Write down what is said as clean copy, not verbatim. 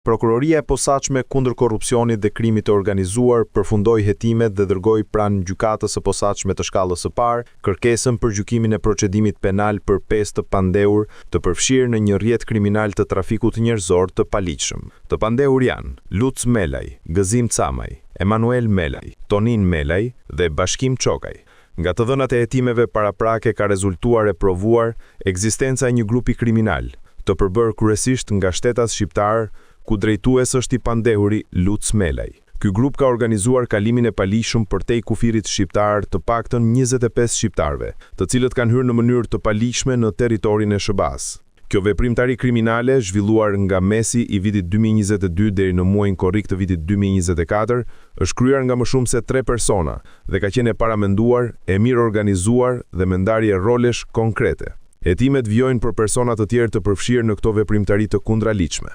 Prokuroria e posaçme kundër korrupsionit dhe krimit të organizuar përfundoi hetimet dhe dërgoi pranë gjykatës së posaçme të shkallës së parë kërkesën për gjykimin e procedimit penal për 5 të pandehur të përfshirë në një rrjet kriminal të trafikut njerëzor të paligjshëm. Të pandehur janë Luc Melaj, Gëzim Camaj, Emanuel Melaj, Tonin Melaj dhe Bashkim Çokaj. Nga të dhënat e hetimeve paraprake ka rezultuar e provuar ekzistenca e një grupi kriminal, të përbërë kryesisht nga shtetas shqiptar, ku drejtues është i pandehuri Luc Melaj. Ky grup ka organizuar kalimin e paligjshëm përtej kufirit shqiptar të paktën 25 shqiptarëve, të cilët kanë hyrë në mënyrë të paligjshme në territorin e SBA-s. Kjo veprimtari kriminale, zhvilluar nga mesi i vitit 2022 deri në muajin korrik të vitit 2024, është kryer nga më shumë se 3 persona dhe ka qenë e paramenduar, e mirë organizuar dhe me ndarje rolesh konkrete. Hetimet vijojnë për persona të tjerë të përfshirë në këto veprimtari të kundraligjshme.